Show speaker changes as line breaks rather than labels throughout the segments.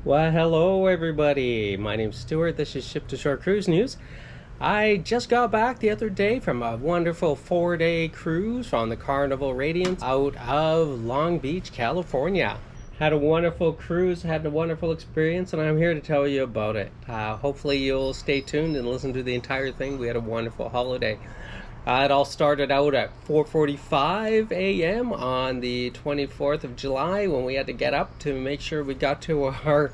Well, hello everybody. My name's Stuart. This is Ship to Shore Cruise News. I just got back the other day from a wonderful 4-day cruise on the Carnival Radiance out of Long Beach, California. Had a wonderful cruise, had a wonderful experience, and I'm here to tell you about it. Hopefully you'll stay tuned and listen to the entire thing. We had a wonderful holiday. It all started out at 4:45 a.m. on the 24th of July when we had to get up to make sure we got to our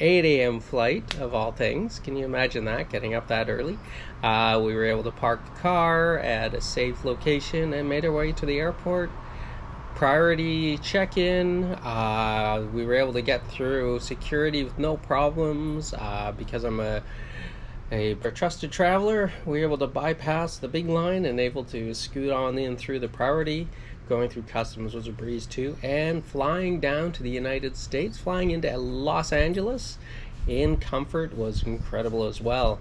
8 a.m. flight, of all things. Can you imagine that, getting up that early? We were able to park the car at a safe location and made our way to the airport. Priority check-in. We were able to get through security with no problems because I'm a trusted traveler. We were able to bypass the big line and able to scoot on in through the priority. Going through customs was a breeze too, and flying down to the United States, flying into Los Angeles in comfort was incredible as well.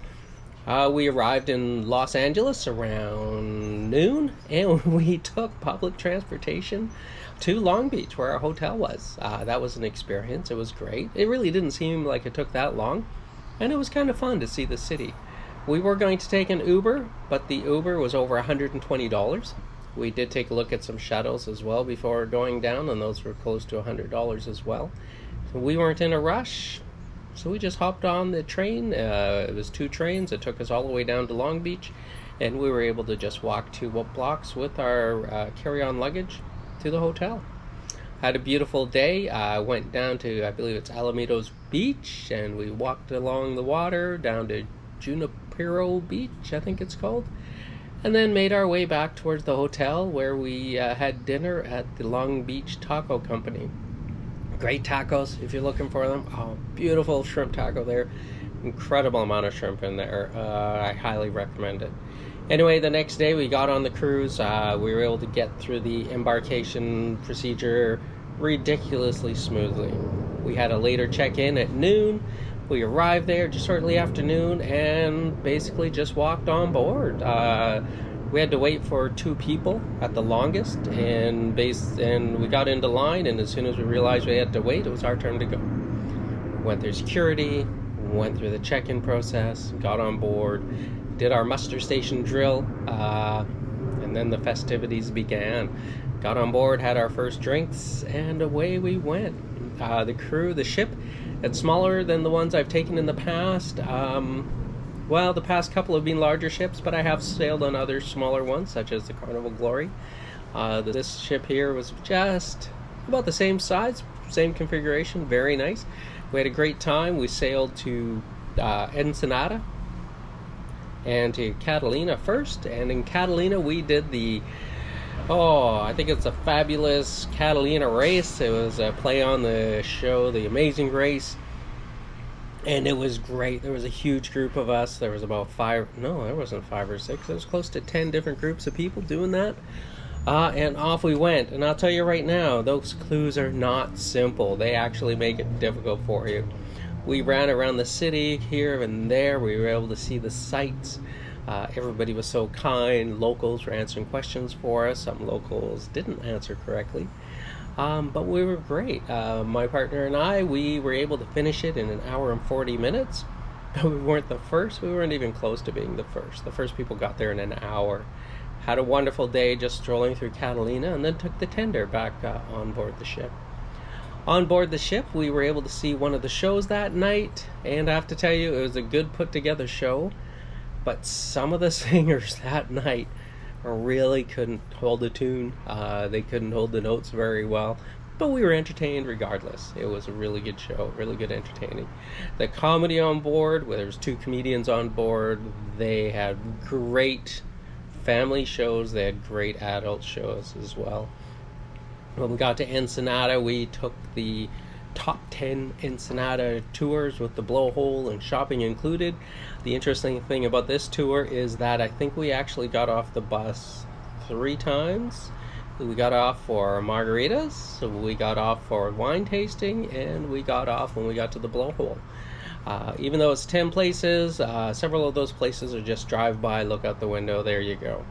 We arrived in Los Angeles around noon, and we took public transportation to Long Beach where our hotel was. That was an experience. It was great. It really didn't seem like it took that long, and it was kind of fun to see the city. We were going to take an Uber, but the Uber was over $120. We did take a look at some shuttles as well before going down, and those were close to $100 as well. So we weren't in a rush, so we just hopped on the train. It was 2 trains. It took us all the way down to Long Beach, and we were able to just walk 2 blocks with our carry-on luggage to the hotel. Had a beautiful day. Went down to, I believe it's Alamitos Beach, and we walked along the water down to Junipero Beach, I think it's called, and then made our way back towards the hotel where we had dinner at the Long Beach Taco Company. Great tacos if you're looking for them. Oh, beautiful shrimp taco there. Incredible amount of shrimp in there. I highly recommend it. Anyway, the next day we got on the cruise. We were able to get through the embarkation procedure ridiculously smoothly. We had a later check-in at noon. We arrived there just shortly after noon and basically just walked on board. We had to wait for 2 people at the longest, and we got into line, and as soon as we realized we had to wait, it was our turn to go. Went through security, went through the check-in process, got on board, did our muster station drill, and then the festivities began. Got on board, had our first drinks, and away we went. The ship, it's smaller than the ones I've taken in the past. Well, the past couple have been larger ships, but I have sailed on other smaller ones, such as the Carnival Glory. This ship here was just about the same size, same configuration, very nice. We had a great time. We sailed to Ensenada and to Catalina first, and in Catalina we did I think it's a fabulous Catalina race. It was a play on the show The Amazing Race, and it was great. There was a huge group of us. There was about 5, no, there wasn't 5 or 6. There was close to 10 different groups of people doing that. And off we went. And I'll tell you right now, those clues are not simple. They actually make it difficult for you. We ran around the city here and there. We were able to see the sights. Everybody was so kind. Locals were answering questions for us. Some locals didn't answer correctly. But we were great. My partner and I, we were able to finish it in 1 hour and 40 minutes. But we weren't the first. We weren't even close to being the first. The first people got there in 1 hour. Had a wonderful day just strolling through Catalina, and then took the tender back on board the ship. On board the ship, we were able to see one of the shows that night, and I have to tell you, it was a good put-together show. But some of the singers that night really couldn't hold a tune. They couldn't hold the notes very well. But we were entertained regardless. It was a really good show, really good entertaining. The comedy on board, where there was 2 comedians on board, they had great family shows. They had great adult shows as well. When we got to Ensenada, we took the top 10 Ensenada tours with the Blowhole and shopping included. The interesting thing about this tour is that I think we actually got off the bus 3 times. We got off for margaritas, we got off for wine tasting, and we got off when we got to the Blowhole. Even though it's 10 places, several of those places are just drive-by, look out the window, there you go.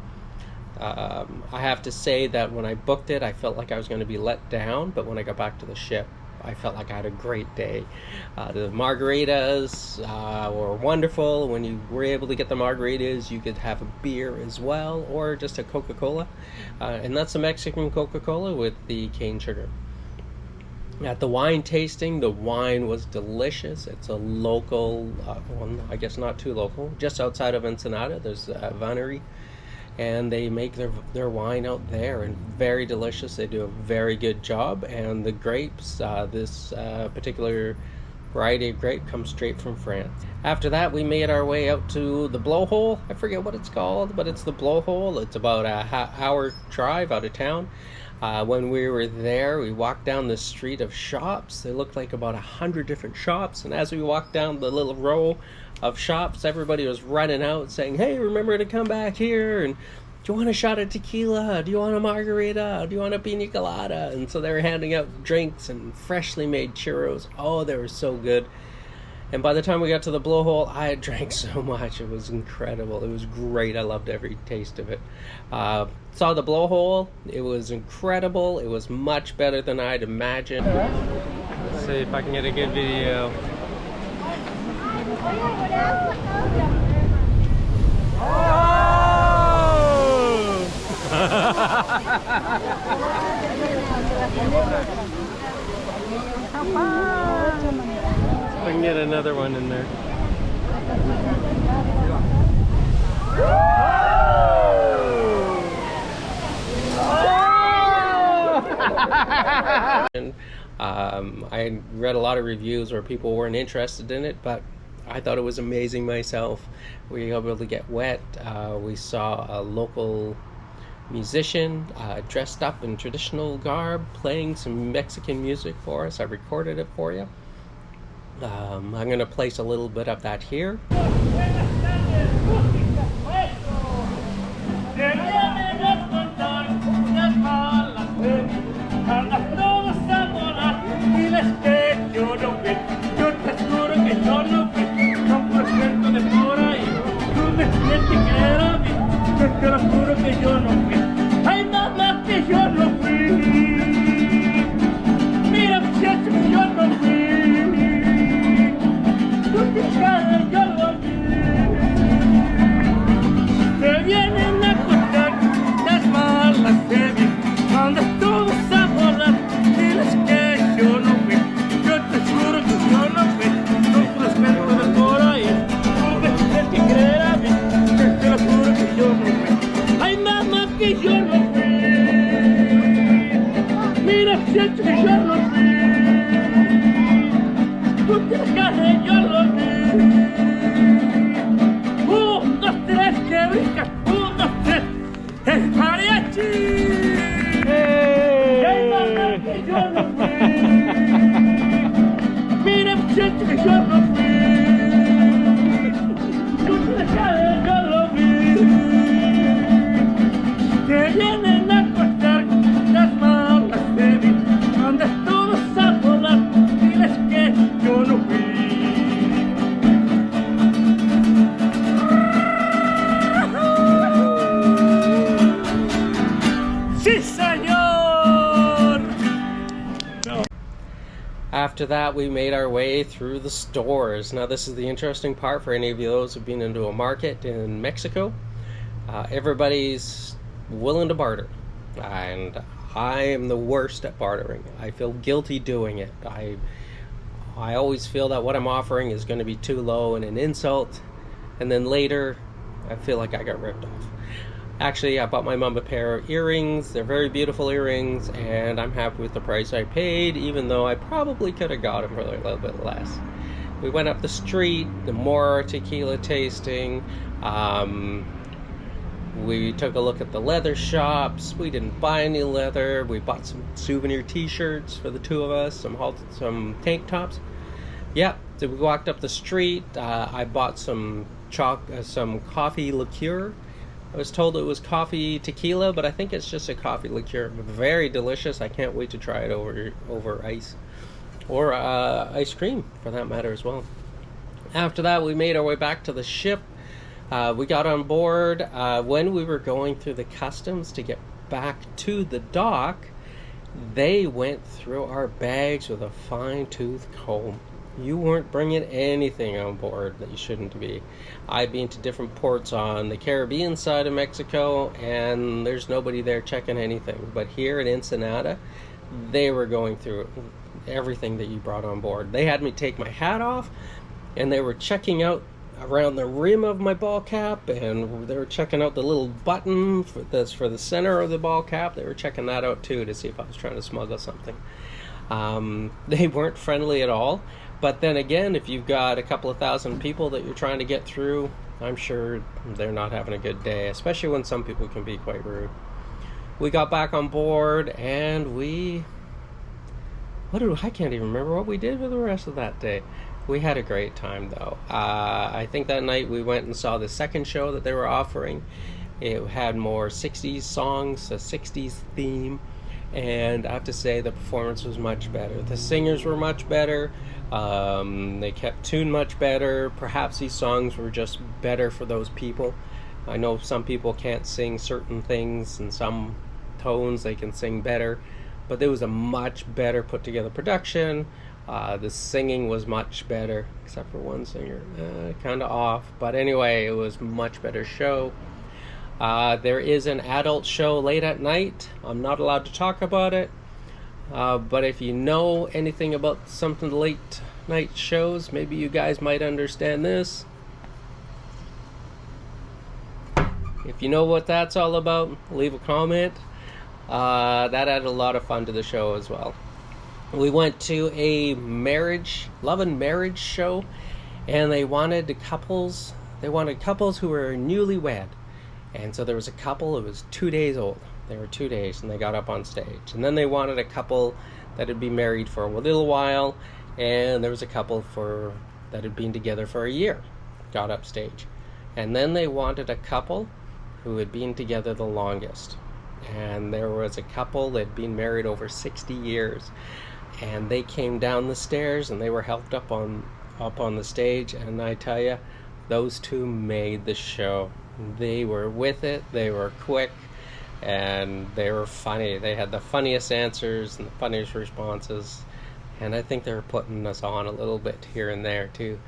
I have to say that when I booked it, I felt like I was going to be let down, but when I got back to the ship, I felt like I had a great day. The margaritas were wonderful. When you were able to get the margaritas, you could have a beer as well, or just a Coca-Cola. And that's a Mexican Coca-Cola with the cane sugar. At the wine tasting, the wine was delicious. It's a local, well, I guess not too local, just outside of Ensenada. There's a winery, and they make their wine out there, and very delicious. They do a very good job, and the grapes, this particular variety of grape comes straight from France. After that, we made our way out to the Blowhole. I forget what it's called, but it's the Blowhole. It's about a hour drive out of town. When we were there, we walked down the street of shops. They looked like about 100 different shops, and as we walked down the little row of shops, everybody was running out saying, "Hey, remember to come back here, and do you want a shot of tequila? Do you want a margarita? Do you want a pina colada?" And so they were handing out drinks and freshly made churros. Oh, they were so good. And by the time we got to the Blowhole, I had drank so much. It was incredible. It was great. I loved every taste of it. Saw the Blowhole. It was incredible. It was much better than I'd imagined. Let's see if I can get a good video. I can get another one in there. I read a lot of reviews where people weren't interested in it, but I thought it was amazing myself. We were able to get wet. We saw a local musician dressed up in traditional garb playing some Mexican music for us. I recorded it for you. I'm going to place a little bit of that here. After that, we made our way through the stores. Now, this is the interesting part for any of you those who've been into a market in Mexico. Everybody's willing to barter, and I am the worst at bartering. I feel guilty doing it. I always feel that what I'm offering is going to be too low and an insult, and then later I feel like I got ripped off. Actually, I bought my mom a pair of earrings. They're very beautiful earrings, and I'm happy with the price I paid, even though I probably could have got them for a little bit less. We went up the street, the more tequila tasting. We took a look at the leather shops. We didn't buy any leather. We bought some souvenir t-shirts for the two of us, some tank tops. Yep, so we walked up the street. I bought some coffee liqueur. I was told it was coffee tequila, but I think it's just a coffee liqueur. Very delicious. I can't wait to try it over ice, or ice cream for that matter as well. After that, we made our way back to the ship. We got on board when we were going through the customs to get back to the dock. They went through our bags with a fine-tooth comb. You weren't bringing anything on board that you shouldn't be. I've been to different ports on the Caribbean side of Mexico, and there's nobody there checking anything. But here in Ensenada, they were going through everything that you brought on board. They had me take my hat off, and they were checking out around the rim of my ball cap, and they were checking out the little button that's for the center of the ball cap. They were checking that out too to see if I was trying to smuggle something. They weren't friendly at all. But then again, if you've got a couple of thousand people that you're trying to get through, I'm sure they're not having a good day, especially when some people can be quite rude. We got back on board, and I can't even remember what we did for the rest of that day. We had a great time, though. I think that night we went and saw the second show that they were offering. It had more 60s songs, a 60s theme, and I have to say the performance was much better. The singers were much better. They kept tune much better. Perhaps these songs were just better for those people. I know some people can't sing certain things, and some tones they can sing better, but there was a much better put together production. The singing was much better, except for one singer, kind of off. But anyway, it was much better show. There is an adult show late at night. I'm not allowed to talk about it. But if you know anything about something late night shows, maybe you guys might understand this. If you know what that's all about, leave a comment. That added a lot of fun to the show as well. We went to a love and marriage show, and they wanted couples who were newlywed. And so there was a couple, it was 2 days old. They were 2 days, and they got up on stage. And then they wanted a couple that had been married for a little while, and there was a couple that had been together for a year, got up stage. And then they wanted a couple who had been together the longest. And there was a couple that had been married over 60 years. And they came down the stairs, and they were helped up on the stage. And I tell you, those two made the show. They were with it, they were quick, and they were funny. They had the funniest answers and the funniest responses, and I think they were putting us on a little bit here and there too.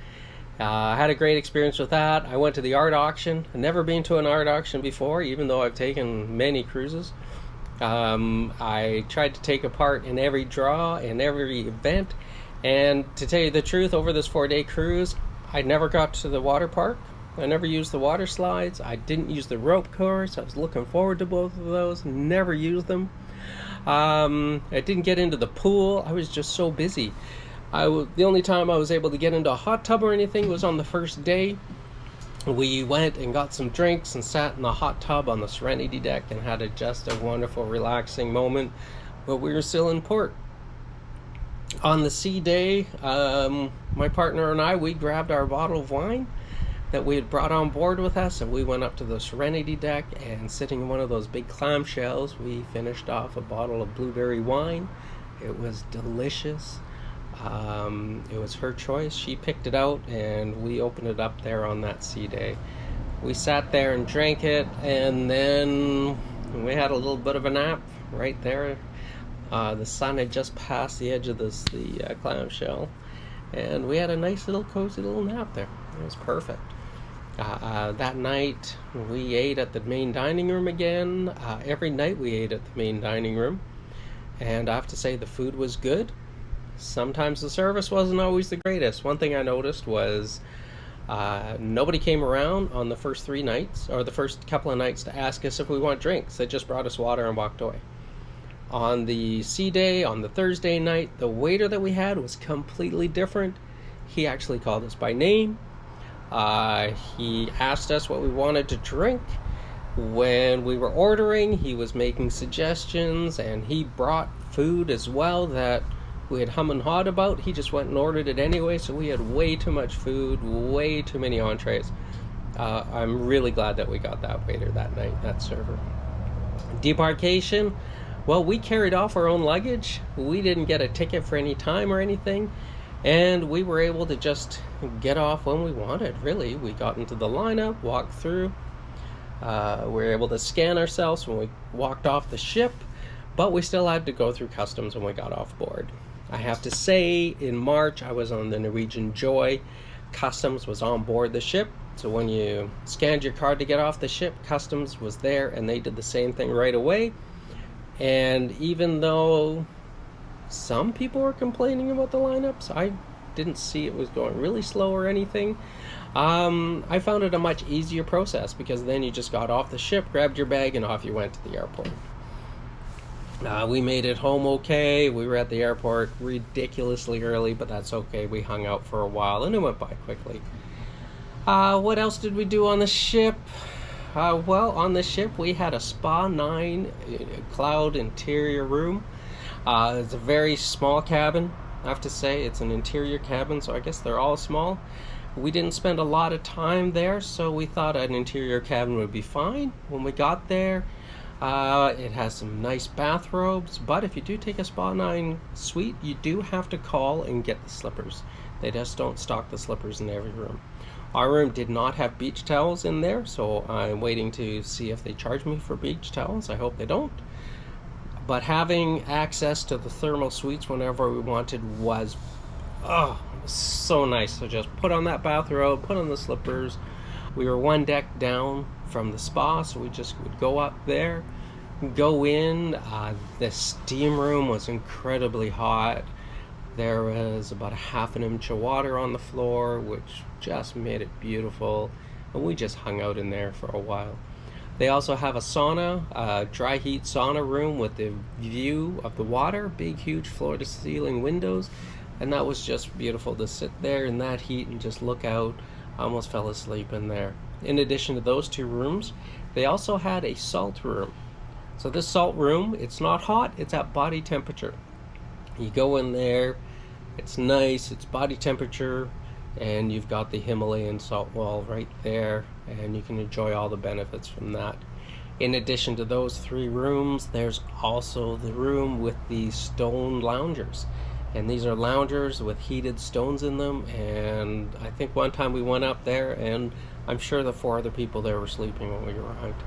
I had a great experience with that. I went to the art auction. I've never been to an art auction before, even though I've taken many cruises. I tried to take a part in every draw, in every event, and to tell you the truth, over this 4-day cruise, I never got to the water park. I never used the water slides. I didn't use the rope course. I was looking forward to both of those. Never used them. I didn't get into the pool. I was just so busy. The only time I was able to get into a hot tub or anything was on the first day. We went and got some drinks and sat in the hot tub on the Serenity deck and had just a wonderful, relaxing moment. But we were still in port. On the sea day, my partner and I, we grabbed our bottle of wine that we had brought on board with us, and we went up to the Serenity deck, and sitting in one of those big clamshells, we finished off a bottle of blueberry wine. It was delicious. It was her choice. She picked it out, and we opened it up there on that sea day. We sat there and drank it, and then we had a little bit of a nap right there. The sun had just passed the edge of the clamshell, and we had a nice little cozy little nap there. It was perfect. That night we ate at the main dining room again. Every night we ate at the main dining room, and I have to say the food was good. Sometimes the service wasn't always the greatest. One thing I noticed was nobody came around on the first 3 nights, or the first couple of nights, to ask us if we want drinks. They just brought us water and walked away. On the sea day, on the Thursday night, the waiter that we had was completely different. He actually called us by name. He asked us what we wanted to drink. When we were ordering, he was making suggestions, and he brought food as well that we had hum and hawed about. He just went and ordered it anyway, so we had way too much food, way too many entrees. I'm really glad that we got that waiter that night, that server. Debarkation, well, we carried off our own luggage. We didn't get a ticket for any time or anything, and we were able to just get off when we wanted, really. We got into the lineup, walked through. We were able to scan ourselves when we walked off the ship. but we still had to go through customs when we got off board. I have to say, in March, I was on the Norwegian Joy. Customs was on board the ship, so when you scanned your card to get off the ship, customs was there, and they did the same thing right away. And even though some people were complaining about the lineups, I didn't see it was going really slow or anything. I found it a much easier process, because then you just got off the ship, grabbed your bag, and off you went to the airport. We made it home okay. We were at the airport ridiculously early, but that's okay. We hung out for a while, and it went by quickly. What else did we do on the ship? Well, on the ship, we had a Spa 9 cloud interior room. It's a very small cabin, I have to say. It's an interior cabin, so I guess they're all small. We didn't spend a lot of time there, so we thought an interior cabin would be fine. When we got there, it has some nice bathrobes, but if you do take a Spa 9 suite, you do have to call and get the slippers. They just don't stock the slippers in every room. Our room did not have beach towels in there, so I'm waiting to see if they charge me for beach towels. I hope they don't. But having access to the thermal suites whenever we wanted was, so nice. So just put on that bathrobe, put on the slippers. We were one deck down from the spa, so we just would go up there, go in. The steam room was incredibly hot. There was about a half an inch of water on the floor, which just made it beautiful, and we just hung out in there for a while. They also have a sauna, a dry heat sauna room with the view of the water, big huge floor to ceiling windows, and that was just beautiful to sit there in that heat and just look out. I almost fell asleep in there. In addition to those two rooms, they also had a salt room. So this salt room, it's not hot, it's at body temperature. You go in there, it's nice, it's body temperature, and you've got the Himalayan salt wall right there, and you can enjoy all the benefits from that. In addition to those three rooms, there's also the room with the stone loungers. And these are loungers with heated stones in them, and I think one time we went up there, and I'm sure the 4 other people there were sleeping when we arrived.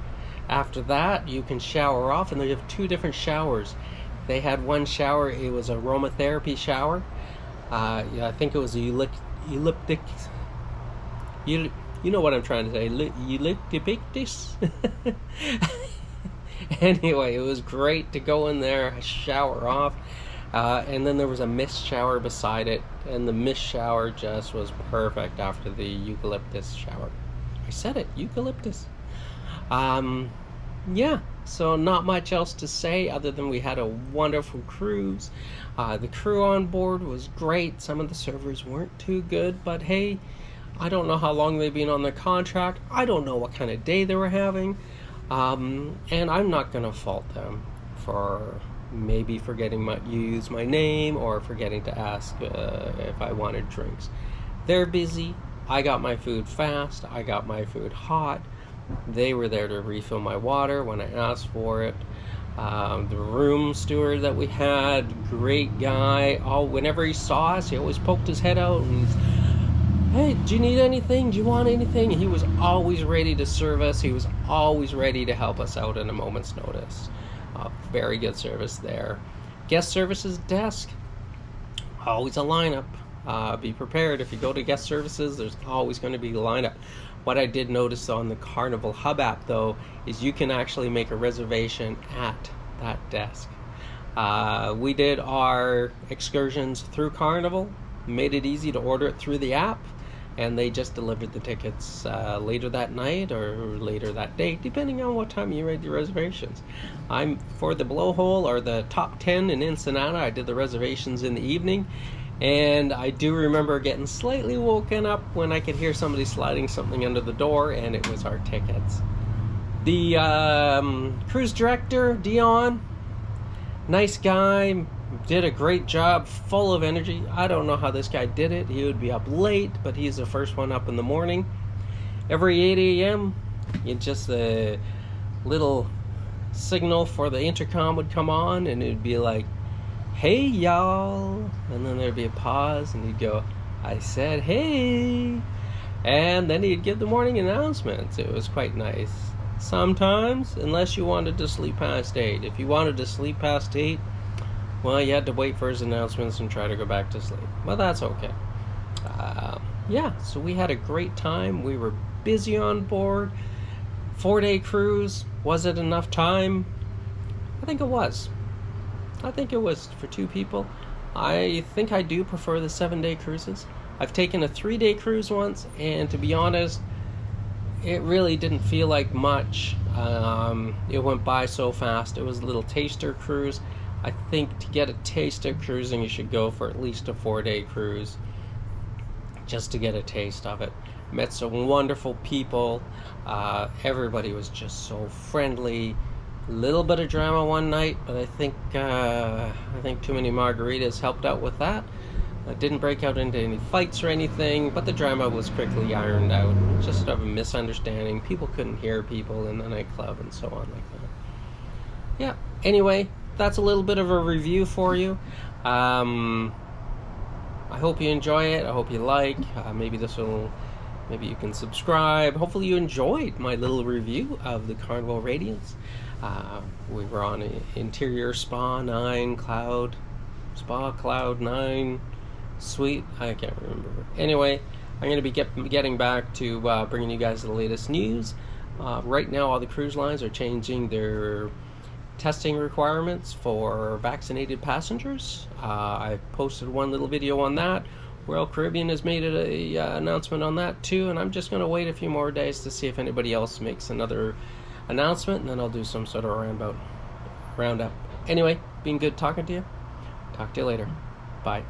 After that, you can shower off, and they have 2 different showers. They had one shower, it was an aromatherapy shower. I think it was a elliptic, you know what I'm trying to say, ellipticus? Anyway, it was great to go in there, shower off. And then there was a mist shower beside it, and the mist shower just was perfect after the eucalyptus shower. I said it, eucalyptus. Yeah, so not much else to say other than we had a wonderful cruise. The crew on board was great. Some of the servers weren't too good, but hey, I don't know how long they've been on their contract. I don't know what kind of day they were having. And I'm not going to fault them for maybe forgetting to use my name or forgetting to ask if I wanted drinks. They're busy. I got my food fast. I got my food hot. They were there to refill my water when I asked for it. The room steward that we had, great guy. Whenever he saw us, he always poked his head out and he's, hey, do you need anything? Do you want anything? He was always ready to serve us. He was always ready to help us out at a moment's notice. Very good service there. Guest services desk, always a lineup. Be prepared. If you go to guest services, there's always going to be a lineup. What I did notice on the Carnival Hub app, though, is you can actually make a reservation at that desk. We did our excursions through Carnival, made it easy to order it through the app, and they just delivered the tickets later that night or later that day, depending on what time you made your reservations. I'm for the Blowhole or the top 10 in Ensenada. I did the reservations in the evening, and I do remember getting slightly woken up when I could hear somebody sliding something under the door, and it was our tickets. The cruise director, Dion, nice guy, did a great job, full of energy. I don't know how this guy did it. He would be up late, but he's the first one up in the morning. Every 8 a.m., just a little signal for the intercom would come on, and it'd be like, hey, y'all. And then there'd be a pause, and he'd go, I said, hey. And then he'd give the morning announcements. It was quite nice. sometimes, unless you wanted to sleep past 8. If you wanted to sleep past 8, well, you had to wait for his announcements and try to go back to sleep. Well, that's okay. Yeah, so we had a great time. We were busy on board. 4-day cruise. Was it enough time? I think it was. I think it was for 2 people. I think I do prefer the 7-day cruises. I've taken a 3-day cruise once, and to be honest, it really didn't feel like much. It went by so fast. It was a little taster cruise. I think to get a taste of cruising, you should go for at least a 4-day cruise, just to get a taste of it. Met some wonderful people. Everybody was just so friendly. A little bit of drama one night, but I think too many margaritas helped out with that. I didn't break out into any fights or anything, but the drama was quickly ironed out. Just sort of a misunderstanding. People couldn't hear people in the nightclub and so on like that. Yeah. Anyway, that's a little bit of a review for you. I hope you enjoy it. I hope you like. Maybe you can subscribe. Hopefully you enjoyed my little review of the Carnival Radiance. We were on an interior spa 9 Cloud 9 Suite. I can't remember. Anyway, I'm going to be getting back to bringing you guys the latest news. Right now, all the cruise lines are changing their testing requirements for vaccinated passengers. I posted one little video on that. Royal Caribbean has made an announcement on that too, and I'm just going to wait a few more days to see if anybody else makes another announcement, and then I'll do some sort of roundup. Anyway, been good talking to you. Talk to you later. Bye.